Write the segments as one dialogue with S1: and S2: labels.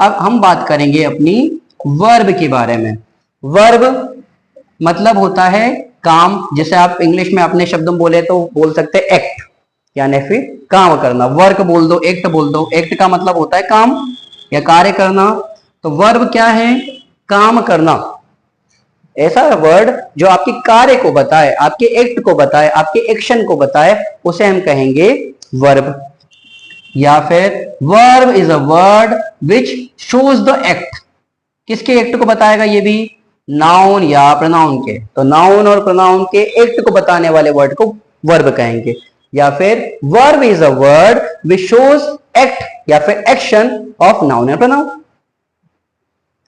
S1: अब हम बात करेंगे अपनी वर्ब के बारे में। वर्ब मतलब होता है काम, जैसे आप इंग्लिश में अपने शब्द में बोले तो बोल सकते हैं एक्ट, यानी फिर काम करना। वर्क बोल दो, एक्ट बोल दो। एक्ट का मतलब होता है काम या कार्य करना। तो वर्ब क्या है? काम करना। ऐसा वर्ड जो आपके कार्य को बताए, आपके एक्ट को बताए, आपके एक्शन को बताए, उसे हम कहेंगे वर्ब। या फिर verb is a word which shows the act. किसके एक्ट को बताएगा? ये भी नाउन या प्रोनाउन के। तो नाउन और प्रोनाउन के एक्ट को बताने वाले वर्ड को वर्ब कहेंगे। या फिर verb is a word which shows act या फिर action of noun and pronoun.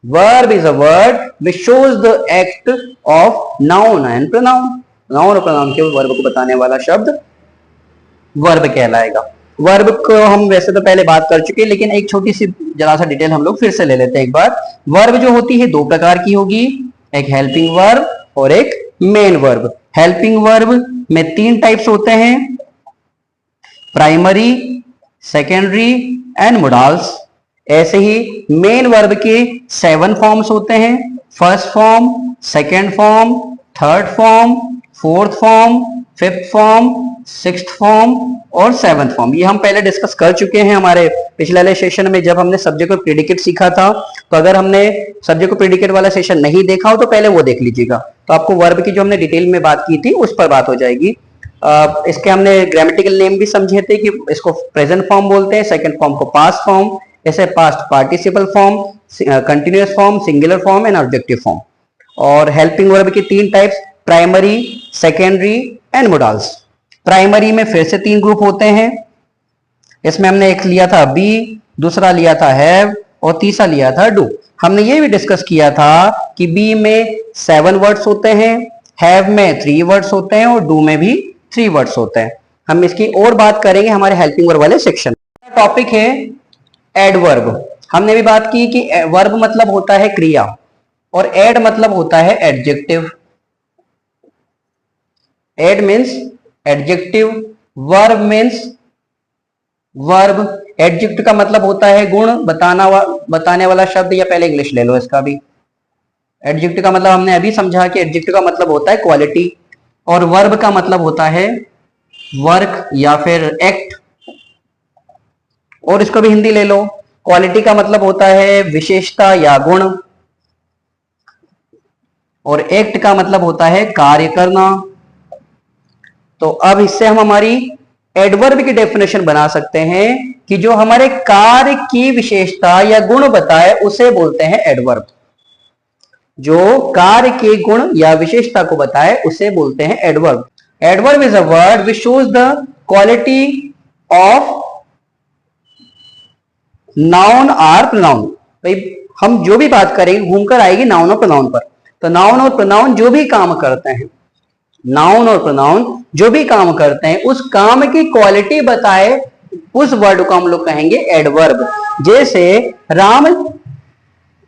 S1: Verb is a word which shows the act of noun and pronoun. Noun और प्रोनाउन के वर्ब को बताने वाला शब्द वर्ब कहलाएगा। वर्ब को हम वैसे तो पहले बात कर चुके हैं, लेकिन एक छोटी सी जरा सा डिटेल हम लोग फिर से ले लेते हैं एक बार। वर्ब जो होती है दो प्रकार की होगी, एक हेल्पिंग वर्ब और एक मेन वर्ब। हेल्पिंग वर्ब में तीन टाइप्स होते हैं, प्राइमरी, सेकेंडरी एंड मोडाल्स। ऐसे ही मेन वर्ब के 7 फॉर्म्स होते हैं, first form, second form, third form, fourth form, fifth form, sixth form और सेवंथ फॉर्म। ये हम पहले डिस्कस कर चुके हैं हमारे पिछले वाले सेशन में, जब हमने सब्जेक्ट और प्रेडिकेट सीखा था। तो अगर हमने सब्जेक्ट और प्रेडिकेट वाला सेशन नहीं देखा हो तो पहले वो देख लीजिएगा, तो आपको वर्ब की जो हमने डिटेल में बात की थी उस पर बात हो जाएगी। इसके हमने ग्रामेटिकल नेम भी समझे थे कि इसको प्रेजेंट फॉर्म बोलते हैं, सेकेंड फॉर्म को पास्ट फॉर्म, ऐसे past participle form, continuous form, singular form and objective form. और हेल्पिंग वर्ब के तीन types, primary, secondary and modals. Primary में फिर से 3 ग्रुप होते हैं। इसमें हमने एक लिया था बी, दूसरा लिया था हैव और तीसरा लिया था डू। हमने ये भी डिस्कस किया था कि बी में 7 वर्ड्स होते हैं, हैव में 3 वर्ड्स होते हैं और डू में भी 3 वर्ड्स होते हैं। हम इसकी और बात करेंगे हमारे हेल्पिंग वर्ब वाले सेक्शन। टॉपिक है एडवर्ब। हमने भी बात की कि वर्ब मतलब होता है क्रिया और एड मतलब होता है adjective. Ad means adjective, verb means verb. Adjective का मतलब होता है गुण बताने वाला शब्द, या पहले इंग्लिश ले लो इसका भी। एडजेक्टिव का मतलब हमने अभी समझा कि एडजेक्टिव का मतलब होता है क्वालिटी, और वर्ब का मतलब होता है वर्क या फिर एक्ट। और इसको भी हिंदी ले लो। क्वालिटी का मतलब होता है विशेषता या गुण, और एक्ट का मतलब होता है कार्य करना। तो अब इससे हम हमारी एडवर्ब की डेफिनेशन बना सकते हैं कि जो हमारे कार्य की विशेषता या गुण बताए उसे बोलते हैं एडवर्ब। जो कार्य के गुण या विशेषता को बताए उसे बोलते हैं adverb. Adverb is a word which shows the quality of noun और प्रोनाउन। भाई हम जो भी बात करेंगे घूमकर आएगी नाउन और प्रोनाउन पर। तो नाउन और प्रोनाउन जो भी काम करते हैं, नाउन और प्रोनाउन जो भी काम करते हैं, उस काम की क्वालिटी बताए उस वर्ड को हम लोग कहेंगे एडवर्ब। जैसे राम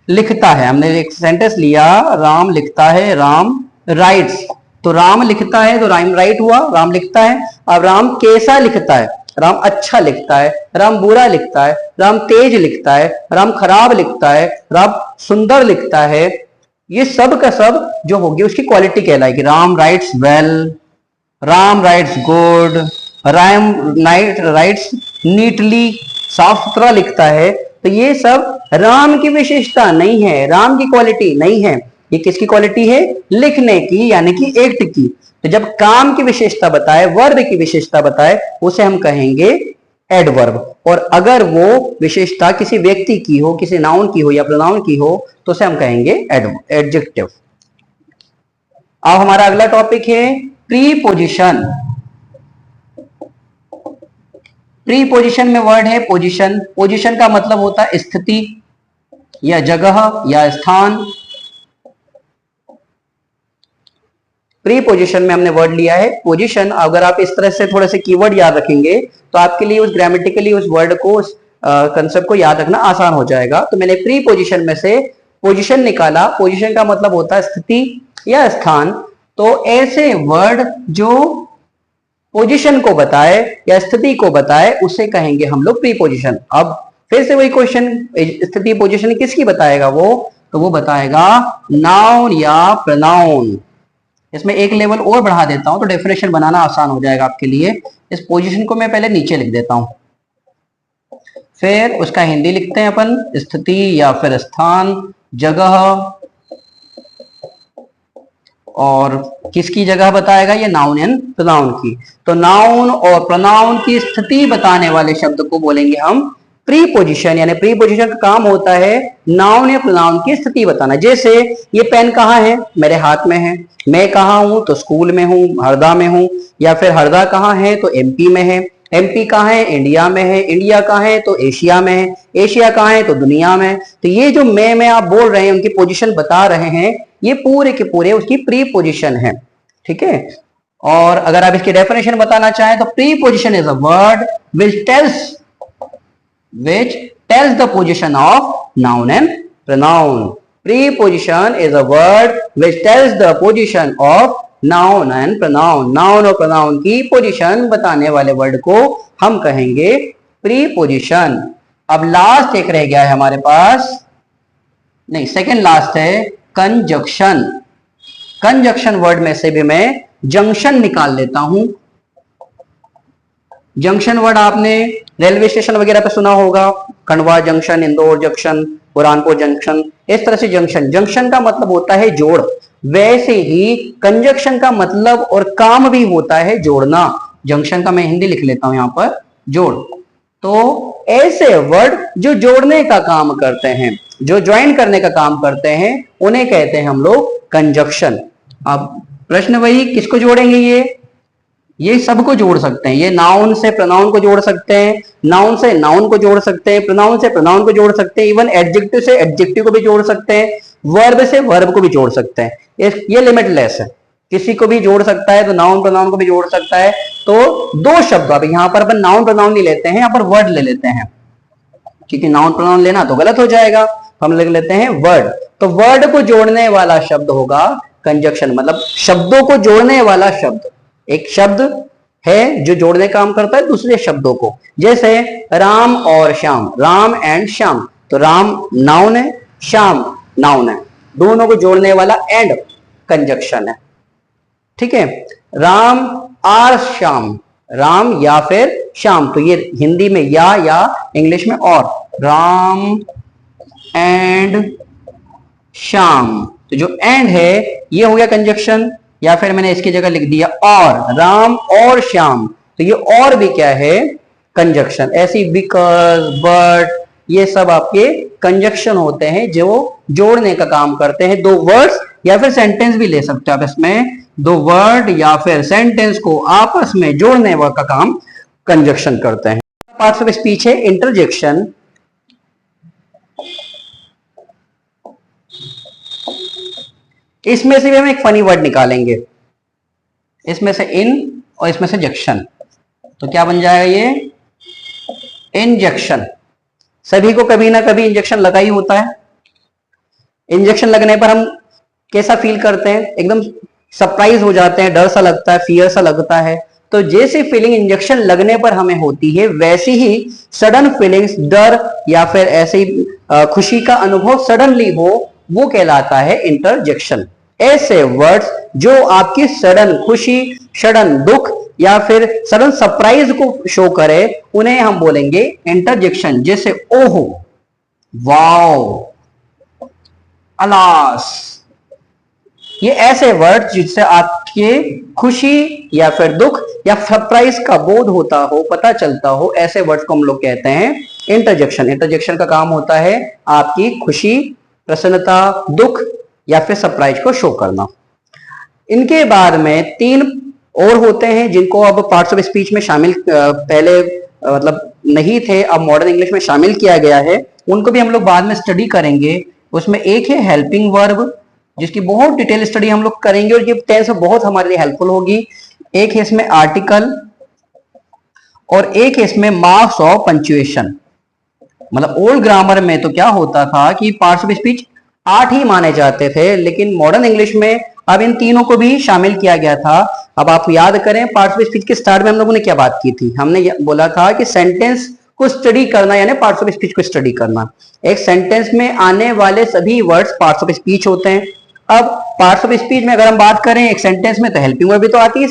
S1: लिखता है, हमने एक सेंटेंस लिया, राम लिखता है, राम राइट्स। तो राम लिखता है तो राम राइट हुआ, राम लिखता है। अब राम कैसा लिखता है? राम अच्छा लिखता है, राम बुरा लिखता है, राम तेज लिखता है, राम खराब लिखता है, राम सुंदर लिखता है। ये सब का सब जो होगी उसकी क्वालिटी कहलाएगी। Ram writes well, Ram writes good, Ram writes neatly, साफ सुथरा लिखता है। तो ये सब राम की विशेषता नहीं है, राम की क्वालिटी नहीं है। ये किसकी क्वालिटी है? लिखने की, यानी कि एक्ट की। तो जब काम की विशेषता बताए, वर्ब की विशेषता बताए, उसे हम कहेंगे एडवर्ब। और अगर वो विशेषता किसी व्यक्ति की हो, किसी नाउन की हो या प्रोनाउन की हो, तो उसे हम कहेंगे एडजेक्टिव। अब हमारा अगला टॉपिक है प्रीपोजिशन। प्रीपोजिशन में वर्ड है पोजीशन। पोजीशन का मतलब होता है स्थिति या जगह या स्थान। प्रीपोजिशन में हमने वर्ड लिया है पोजीशन। अगर आप इस तरह से थोड़े से कीवर्ड याद रखेंगे तो आपके लिए उस ग्रामेटिकली उस वर्ड को, उस कंसेप्ट को याद रखना आसान हो जाएगा। तो मैंने प्रीपोजिशन में से पोजीशन निकाला। पोजीशन का मतलब होता है स्थिति या स्थान। तो ऐसे वर्ड जो पोजीशन को बताए या स्थिति को बताए उसे कहेंगे हम लोग प्रीपोजिशन। अब फिर से वही क्वेश्चन, स्थिति पोजीशन किसकी बताएगा वो, तो वो बताएगा नाउन या प्रोनाउन। इसमें एक लेवल और बढ़ा देता हूं तो डेफिनेशन बनाना आसान हो जाएगा आपके लिए। इस पोजीशन को मैं पहले नीचे लिख देता हूं, फिर उसका हिंदी लिखते हैं अपन, स्थिति या फिर स्थान, जगह, और किसकी जगह बताएगा, ये नाउन एंड प्रोनाउन की। तो नाउन और प्रोनाउन की स्थिति बताने वाले शब्द को बोलेंगे हम प्रीपोजिशन, यानी प्रीपोजिशन का काम होता है नाउन या प्रोनाउन की स्थिति बताना। जैसे ये पेन कहाँ है, मेरे हाथ में है, मैं कहाँ हूं, तो स्कूल में हूं, हरदा में हूं, या फिर हरदा कहाँ है, तो एमपी में है, एमपी कहाँ है, इंडिया में है, इंडिया कहाँ है, तो एशिया में है, एशिया कहाँ है, तो दुनिया में। तो ये जो मैं आप बोल रहे हैं, उनकी पोजीशन बता रहे हैं, ये पूरे के पूरे उसकी प्री पोजीशन है, ठीक है। और अगर आप इसकी डेफिनेशन बताना चाहें तो pre position is a word which tells the position of noun and pronoun. Preposition is a word which tells the position of noun and pronoun. Noun और प्रोनाउन की पोजीशन बताने वाले वर्ड को हम कहेंगे प्रीपोजिशन। अब लास्ट एक रह गया है हमारे पास, नहीं सेकंड लास्ट है कंजक्शन। कंजक्शन वर्ड में से भी मैं जंक्शन निकाल लेता हूं। जंक्शन वर्ड आपने रेलवे स्टेशन वगैरह पे सुना होगा, Khandwa junction, Indore junction, Burhanpur junction, इस तरह से जंक्शन। जंक्शन का मतलब होता है जोड़, वैसे ही कंजक्शन का मतलब और काम भी होता है जोड़ना। जंक्शन का मैं हिंदी लिख लेता हूं यहां पर, जोड़। तो ऐसे वर्ड जो जोड़ने का काम करते हैं, जो ज्वाइन करने का काम करते हैं, उन्हें कहते हैं हम लोग कंजक्शन। अब प्रश्न वही, किसको जोड़ेंगे, ये सबको जोड़ सकते हैं। ये नाउन से प्रोनाउन को जोड़ सकते हैं, नाउन से नाउन को जोड़ सकते हैं, प्रोनाउन से प्रोनाउन को जोड़ सकते हैं, इवन एडजेक्टिव से एडजेक्टिव को भी जोड़ सकते हैं, वर्ब से वर्ब को भी जोड़ सकते हैं। ये लिमिटलेस है, किसी को भी जोड़ सकता है, तो नाउन प्रोनाउन को भी जोड़ सकता है। तो दो शब्द, अब यहां पर अपन नाउन प्रोनाउन नहीं लेते हैं, यहां पर वर्ड ले लेते हैं, क्योंकि नाउन प्रोनाउन लेना तो गलत हो जाएगा, हम लिख लेते हैं वर्ड। तो वर्ड को जोड़ने वाला शब्द होगा कंजक्शन, मतलब शब्दों को जोड़ने वाला शब्द। एक शब्द है जो जोड़ने का काम करता है दूसरे शब्दों को, जैसे राम और श्याम, राम एंड श्याम। तो राम नाउन है, श्याम नाउन है, दोनों को जोड़ने वाला एंड कंजक्शन है, ठीक है। राम आर श्याम, राम या फिर श्याम, तो ये हिंदी में या इंग्लिश में और, राम एंड श्याम। तो जो एंड है ये हो गया कंजक्शन, या फिर मैंने इसकी जगह लिख दिया और, राम और श्याम, तो ये और भी क्या है, कंजक्शन। ऐसी बिकॉज, बट, ये सब आपके कंजक्शन होते हैं जो जोड़ने का काम करते हैं। दो वर्ड्स या फिर सेंटेंस भी ले सकते हो आप इसमें, दो वर्ड या फिर सेंटेंस को आपस में जोड़ने का काम कंजक्शन करते हैं। पार्ट्स ऑफ स्पीच है इंटरजेक्शन। इसमें से भी हम एक फनी वर्ड निकालेंगे, इसमें से इन और इसमें से जंक्शन, तो क्या बन जाएगा ये, इंजेक्शन। सभी को कभी ना कभी इंजेक्शन लगा ही होता है। इंजेक्शन लगने पर हम कैसा फील करते हैं, एकदम सरप्राइज हो जाते हैं, डर सा लगता है, फियर सा लगता है। तो जैसी फीलिंग इंजेक्शन लगने पर हमें होती है, वैसी ही सडन फीलिंग्स, डर या फिर ऐसी खुशी का अनुभव सडनली हो, वो कहलाता है इंटरजेक्शन। ऐसे वर्ड्स जो आपकी सडन खुशी, सडन दुख या फिर सडन सरप्राइज को शो करे, उन्हें हम बोलेंगे इंटरजेक्शन। जैसे ओहो, वाओ, अलास, ये ऐसे वर्ड जिससे आपके खुशी या फिर दुख या सरप्राइज का बोध होता हो, पता चलता हो, ऐसे वर्ड्स को हम लोग कहते हैं इंटरजेक्शन। इंटरजेक्शन का काम होता है आपकी खुशी, प्रसन्नता, दुख या फिर सरप्राइज को शो करना। इनके बाद में तीन और होते हैं जिनको अब पार्ट्स ऑफ स्पीच में शामिल, पहले मतलब नहीं थे, अब मॉडर्न इंग्लिश में शामिल किया गया है। उनको भी हम लोग बाद में स्टडी करेंगे। उसमें एक है हेल्पिंग वर्ब, जिसकी बहुत डिटेल स्टडी हम लोग करेंगे और ये टेंस बहुत हमारे लिए हेल्पफुल होगी। एक है इसमें आर्टिकल और एक है इसमें मार्क्स ऑफ पंक्चुएशन। मतलब ओल्ड ग्रामर में तो क्या होता था कि पार्ट्स ऑफ स्पीच 8 ही माने जाते थे, लेकिन मॉडर्न इंग्लिश में अब इन तीनों को भी शामिल किया गया था। अब आप याद करें पार्ट्स ऑफ स्पीच के स्टार्ट में हम लोगों ने क्या बात की थी, हमने बोला था कि सेंटेंस को स्टडी करना, यानी पार्ट्स ऑफ स्पीच को स्टडी करना। एक सेंटेंस में आने वाले सभी वर्ड्स पार्ट्स ऑफ स्पीच होते हैं। अब पार्ट्स ऑफ स्पीच में अगर हम बात करें एक सेंटेंस में, तो हेल्पिंग वर्ब भी तो आती है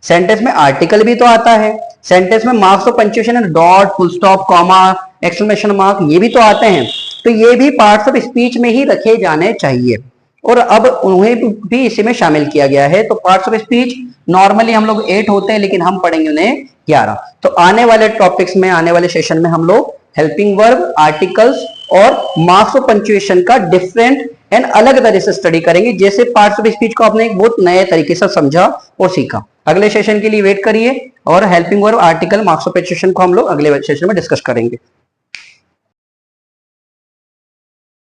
S1: सेंटेंस में आर्टिकल भी तो आता है, सेंटेंस में मार्क्स ऑफ पंक्चुएशन है, dot, full stop, comma, exclamation mark, ये भी तो आते हैं। तो ये भी पार्ट्स ऑफ स्पीच में ही रखे जाने चाहिए और अब उन्हें भी इसी में शामिल किया गया है। तो पार्ट्स ऑफ स्पीच नॉर्मली हम लोग 8 होते हैं, लेकिन हम पढ़ेंगे उन्हें 11। तो आने वाले टॉपिक्स में, आने वाले सेशन में हम लोग हेल्पिंग वर्ब, आर्टिकल्स और मार्क्स ऑफ पंक्चुएशन का डिफरेंट एंड अलग तरह से स्टडी करेंगे, जैसे पार्ट्स ऑफ स्पीच को आपने एक बहुत नए तरीके से समझा और सीखा। अगले सेशन के लिए वेट करिए और helping verb, article, marks of punctuation को हम लोग अगले सेशन में डिस्कस करेंगे।